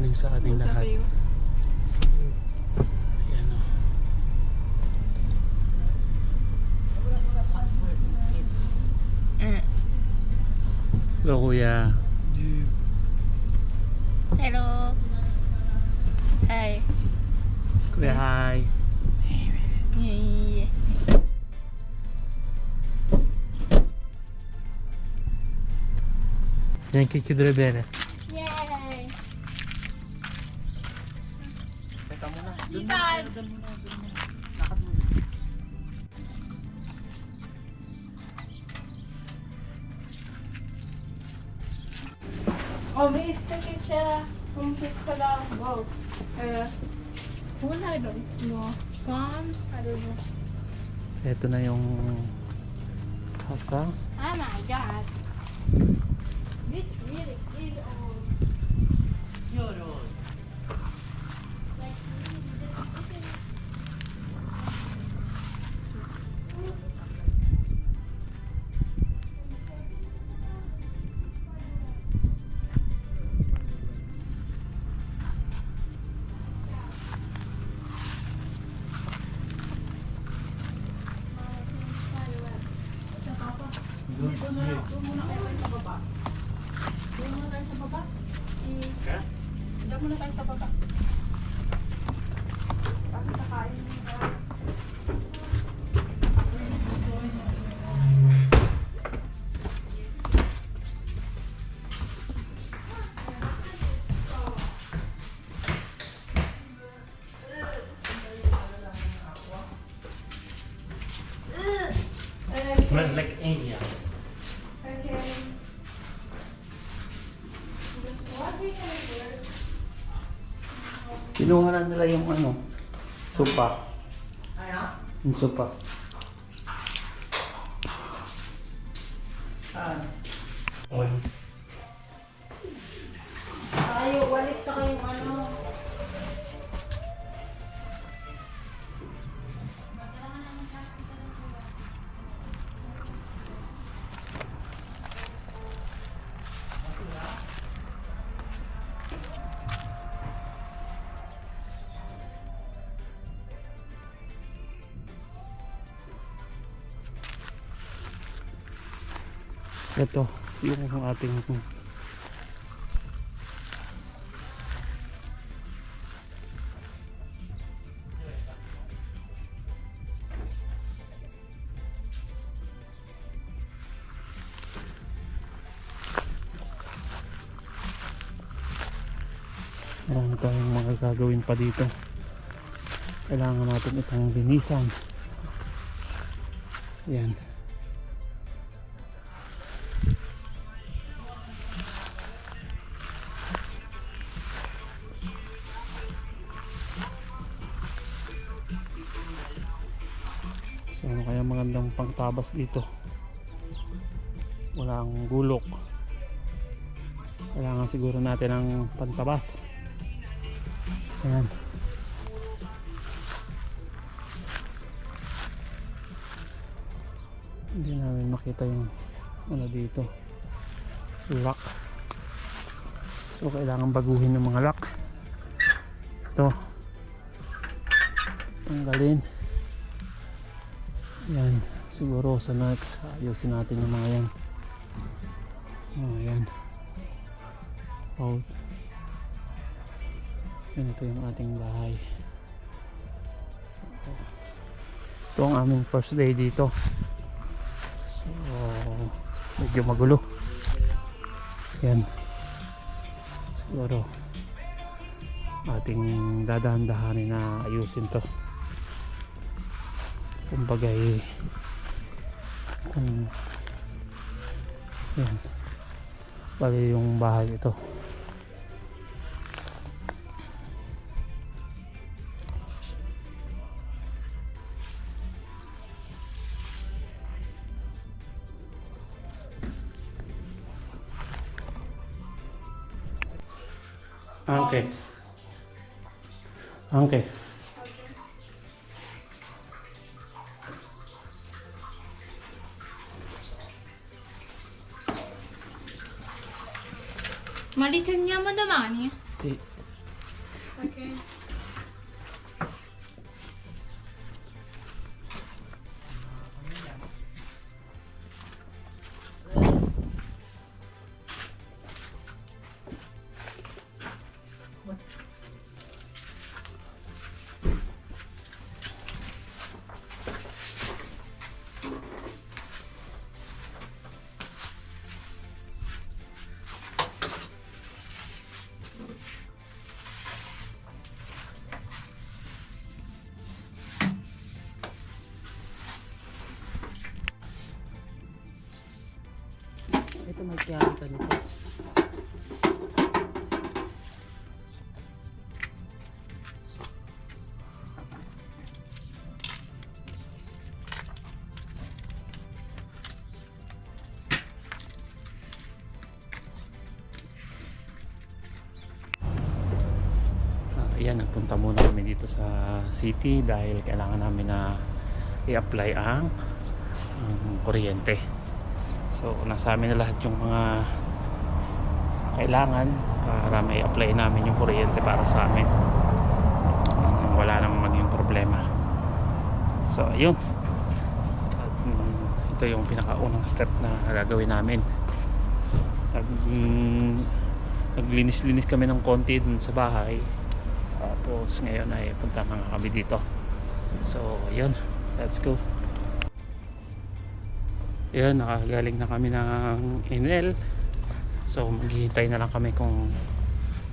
value sa ating lahat. Ayan o. Hello kuya. Hello. Hi. Kuya hi. Yeah. Yan kay Kidrebere. Yay. Teka muna. Ikan. Lakad muna. Oh, may istakit siya. Kumpit ko lang. Wow. What I don't know. Palm? I don't know. Ito na yung kasa. Oh my god. This really is old. You're old. Like, really, Doon siya. Doon muna kayo sa baba. Doon muna tayo sa baba. Ka? Doon muna tayo sa baba. Bakit nakain mo ka? Smells like India. Okay. What we can work? Kinuha na nila yung ano, supa. Ano? Yung supa. Oil. Tayo, walis sa kayong ano. Ito, yung ating marami tayong mga gagawin pa dito. Kailangan natin itong linisan. Yan. So ano kaya magandang pangtabas dito? Walang gulok. Kailangan siguro natin ng pantabas. Ayan. Hindi namin makita yung ano dito, lock. So kailangan baguhin ng mga lock. Ito tanggalin. Yan, siguro sa next ayusin natin yung mga yan. Yan. Out. Yan, ito yung ating bahay. So, ito ang aming first day dito. So medyo magulo. Yan, siguro ating dadahan-dahanin na ayusin to. Kumbaga kung yan, bali yung bahay ito. Okay. Okay. Ma li teniamo domani? Sì. Ito magkiyari ka nito. Ayan, nagpunta muna kami dito sa city dahil kailangan namin na i-apply ang kuryente. So nasa amin na lahat yung mga kailangan para may apply namin yung kuryente para sa amin. Wala namang maging problema. So ayun. At, ito yung pinakaunang step na gagawin namin. Naglinis-linis kami ng konti dun sa bahay. Tapos ngayon ay punta mga kami dito. So yun, let's go. Yun, nakagaling na kami ng Enel. So maghihintay na lang kami kung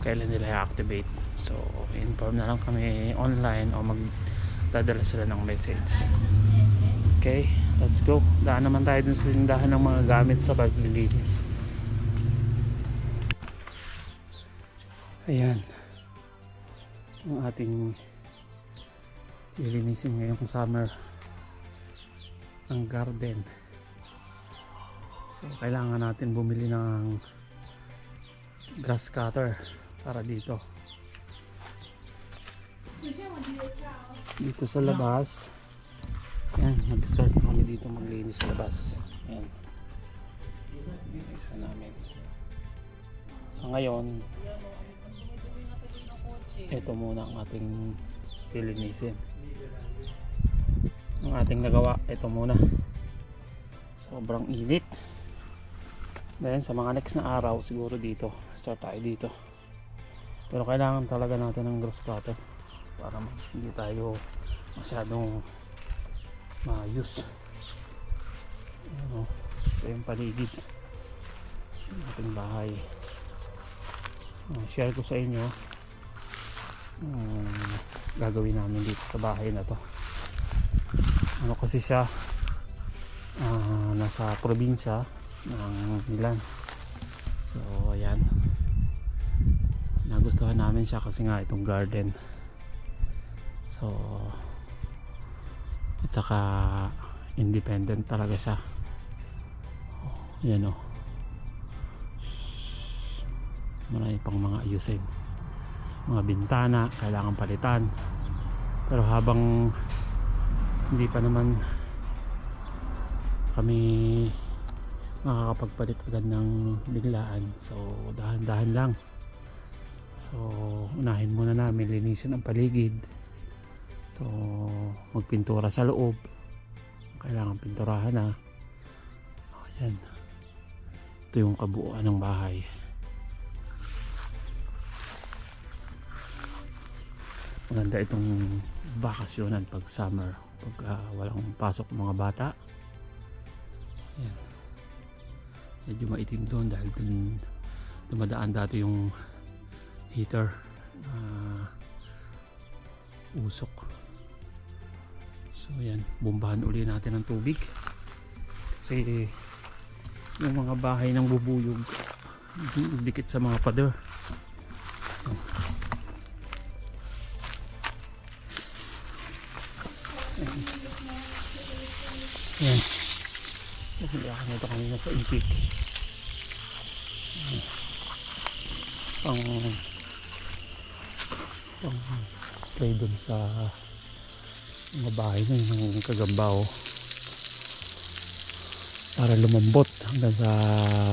kailan nila i-activate. So inform na lang kami online o magdadala sila ng message. Okay, let's go. Daan naman tayo dun sa tindahan ng mga gamit sa paglilinis. Ayan ang ating lilinisin ngayong summer, ang garden. So kailangan natin bumili ng grass cutter para dito sa labas. Yan, mag-start na kami dito maglinis sa labas. Yan, isa namin. So ngayon ito muna ang ating lilinisin. Ang ating nagawa, ito muna. Sobrang init. Then sa mga next na araw siguro dito, start tayo dito. Pero kailangan talaga natin ng grass cutter para hindi tayo masyadong ma-use. Ito yung paligid ng ating bahay. Share ko sa inyo gagawin namin dito sa bahay na to. Ano kasi siya, nasa probinsya ng Milan. So ayan, nagustuhan namin siya kasi nga itong garden. So at saka independent talaga siya. Yan o, marami pang mga ayusin. Mga bintana kailangan palitan, pero habang hindi pa naman kami makakapagpalit agad ng biglaan, so dahan-dahan lang. So unahin muna namin linisin ang paligid. So magpintura sa loob, kailangan pinturahan na. Ayan, ito yung kabuuan ng bahay. Maganda itong bakasyonan pag summer, pag walang pasok mga bata. Ayan. Medyo maitim doon dahil dun dumadaan dati yung heater, usok. So ayan, bombahan uli natin ng tubig kasi yung mga bahay ng bubuyog dikit sa mga pader. Ayan, nasilakan nito kanina sa itik. Pang spray dun sa mga bahay na yung kagambaw para lumambot hanggang sa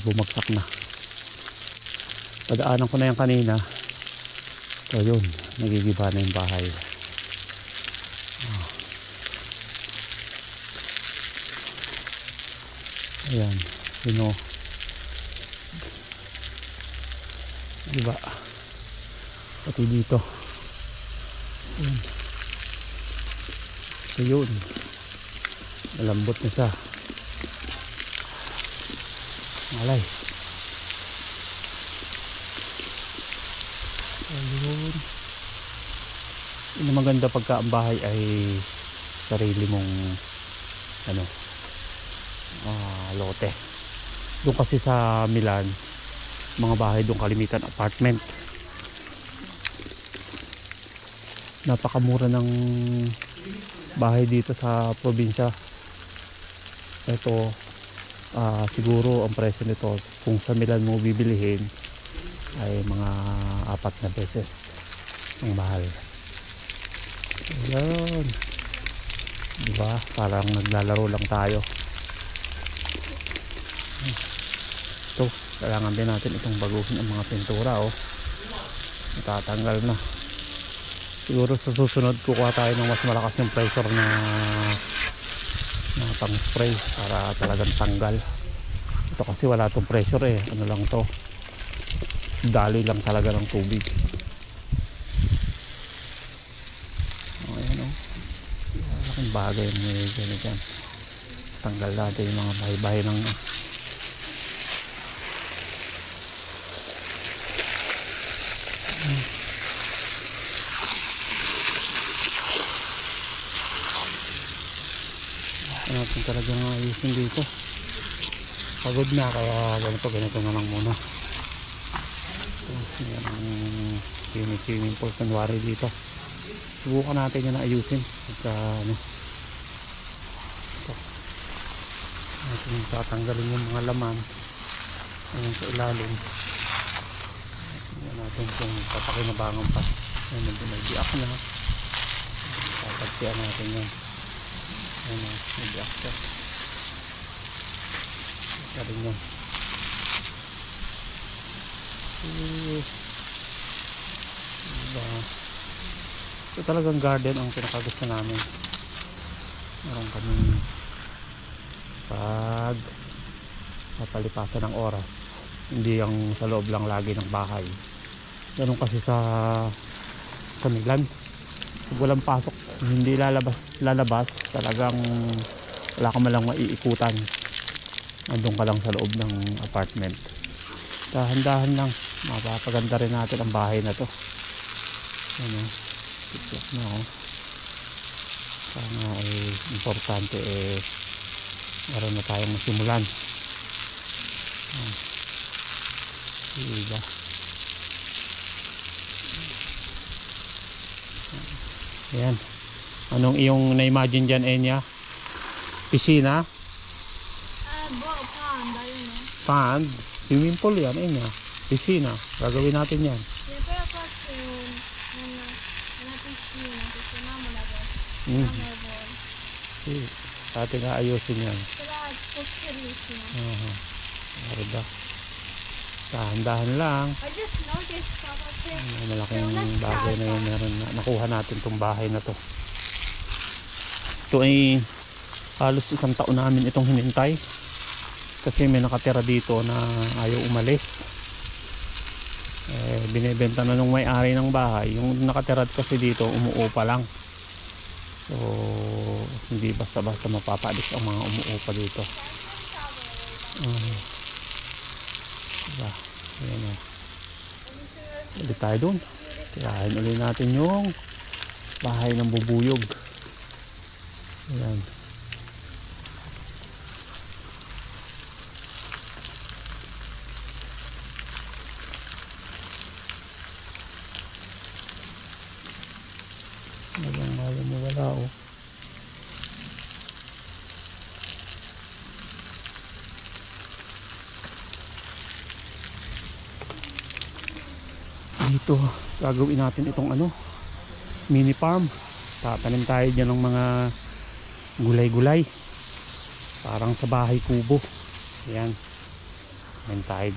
bumagsak na. Padaanan ko na yan kanina. So yun, nagigiba na yung bahay. Ayan, yun o, diba, pati dito. Ayan. So yun, malambot na siya. Malay. Ayun. Yun ang maganda pagka ang bahay ay sarili mong ano, lote. Doon kasi sa Milan, mga bahay doon kalimitan apartment. Napakamura ng bahay dito sa probinsya. Ito, siguro ang presyo nito kung sa Milan mo bibilihin ay mga 4 na beses ang mahal. Ayan, diba? Parang naglalaro lang tayo. Ito, kailangan din natin itong baguhin ang mga pintura. Natatanggal na. Siguro sa susunod kukuha tayo ng mas malakas yung pressure na pang spray para talagang tanggal. Ito kasi wala tong pressure ano lang to, daloy lang talaga ng tubig. Ayan malaking bagay may ganyan. Tanggal natin yung mga bahay-bahay ng natin talagang ayusin dito. Pagod na kaya ganito na lang muna. Yan ang swimming pool kunwari dito. Subukan natin yan na ayusin at ito natin tatanggalin yung mga laman ayun sa ilalim. Yan natin kung papakinabangan pa. Yan may biak na, tatagpian natin yan. May biak siya. Ito rin yan. Ito talagang garden ang pinakagusto namin. Meron kaming pag papalipasan ng oras, hindi ang sa loob lang lagi ng bahay. Ganun kasi sa Milan, pag walang pasok, hindi lalabas talagang wala ka malang maiikutan, andun ka lang sa loob ng apartment. Dahan-dahan lang mapapaganda rin natin ang bahay na to. Tiklop na sana ay importante meron na tayong masimulan. Diba? Ayan, anong iyong na-imagine dyan, Enya? Piscina? Pond, ayun Pond? Swimming pool yan, Enya. Piscina, gagawin natin yan. Pero kasi natin piscina kasi mama na ba? Ating aayusin yan. Kaya seryoso na. Diba? Dahan-dahan lang. I just noticed Malaking bagay na yun meron na nakuha natin tong bahay na to. Ito ay halos 1 taon namin itong hinintay kasi may nakatira dito na ayaw umalis. Binibenta na nung may-ari ng bahay. Yung nakatira kasi dito umuupa lang, so hindi basta-basta mapapaalis ang mga umuupa dito. Diba? Ayan ulit tayo dun. Tirahin ulit natin yung bahay ng bubuyog. Ayan. Ayaw mo wala dito gagawin natin itong mini farm. Tatanim tayo dyan ng mga gulay-gulay parang sa bahay kubo. Ayan, ayan tayo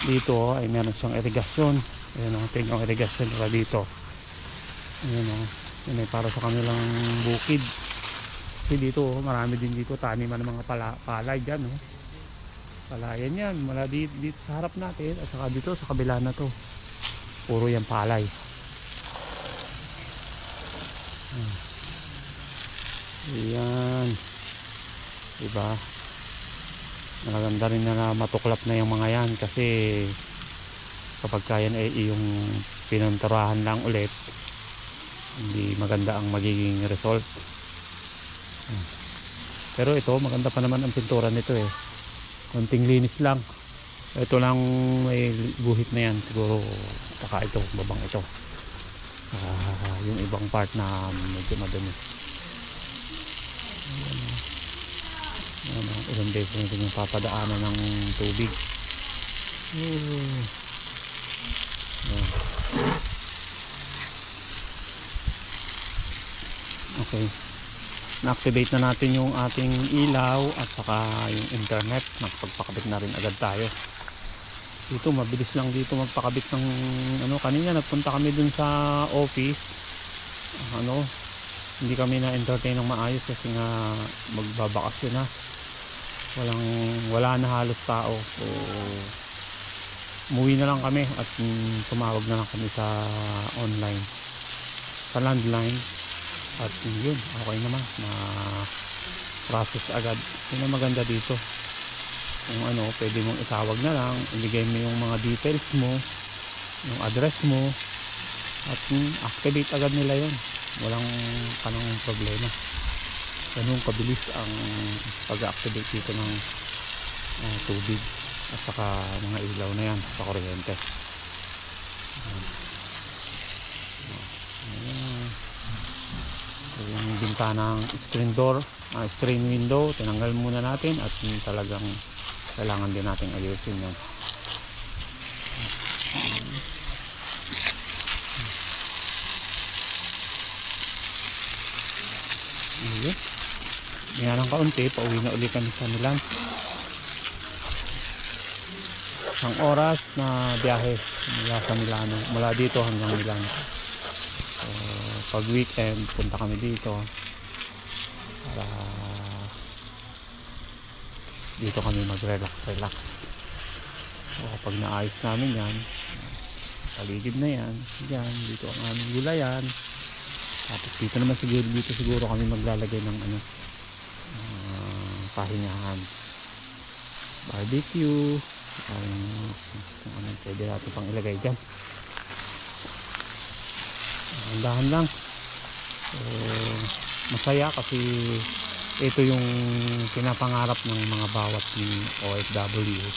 dito ay meron siyang irigasyon. Ayan tingnan ang irigasyon nila dito. Ayan yan ay para sa kanilang bukid. Kasi dito marami din dito taniman ng mga palay dyan palayan yan mula dito sa harap natin at saka dito sa kabila na to puro yan palay. Ayan, diba? Maganda rin na matuklap na yung mga yan kasi kapag kayan ay yung pinanturahan lang ulit, hindi maganda ang magiging result. Pero ito maganda pa naman ang pintura nito konting linis lang. Ito lang may guhit na yan siguro, saka ito babang ito. Yung ibang part na medyo madumi. Ilang beses na yung papadaanan ng tubig. Okay, na-activate na natin yung ating ilaw at saka yung internet. Nakapagpakabit na rin agad tayo dito. Mabilis lang dito magpakabit ng ano. Kanina nagpunta kami dun sa office, hindi kami na-entertain ng maayos kasi nga magbabakasyon na, wala na halos tao. So umuwi na lang kami at tumawag na lang kami sa online, sa landline, at yun, okay naman na process agad. Yun ang maganda dito, kung pwede mong itawag na lang, ibigay mo yung mga details mo, yung address mo, at activate agad nila yun. Walang kanang problema. Ganun kabilis ang pag-activate dito ng tubig at saka mga ilaw na yan sa kuryente. Yung bintana ng screen door, screen window, tinanggal muna natin at talagang kailangan din natin ayusin yan. Yan ang kaunti, pauwi na ulit kami sa Milan. Ang oras na biyahe mula sa Milano, mula dito hanggang Milan. So, pag weekend punta kami dito para dito kami mag-relax. So, pag naayos namin yan, paligid na yan, dito ang aming gulayan. Tapos dito naman siguro kami maglalagay ng pahingahan, barbecue, kung ano pwede natin pang ilagay dyan. Dahan lang. So, masaya kasi ito yung pinapangarap ng mga bawat OFW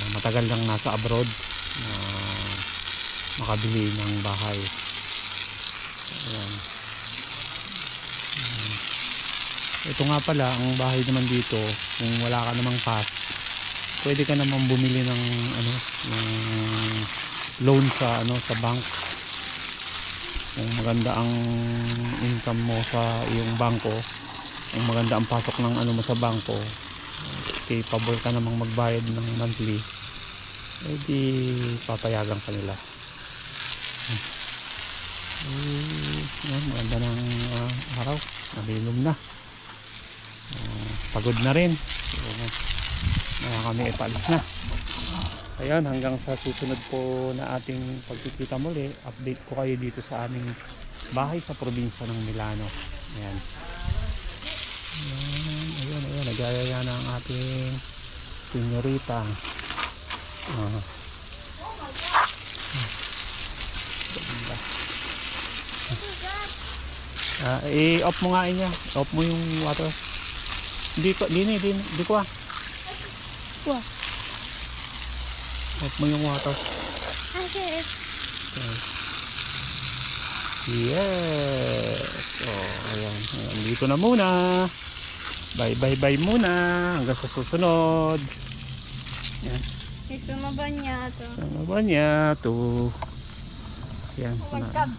na matagal lang nasa abroad na makabili ng bahay. Ayan. Ito nga pala, ang bahay naman dito, kung wala ka namang cash, pwede ka naman bumili ng ng loan sa bank. Kung maganda ang income mo sa iyong bangko, kung maganda ang pasok ng mo sa bangko, capable ka namang magbayad ng monthly, di papayagan ka nila. Maganda ng araw, nalilom na. Pagod na rin, kami ipalis na. Ayan, hanggang sa susunod po na ating pagkikita muli, update ko kayo dito sa aming bahay sa probinsya ng Milano. Ayan, nagayaya na ang ating senyorita. I-off mo nga niya, off mo yung water. Di ko off mo yung water. Okay. Yes. Ayan, dito na muna. Bye muna hanggang sa susunod. Yan. Sumaba niya to. Yan. Oh my God.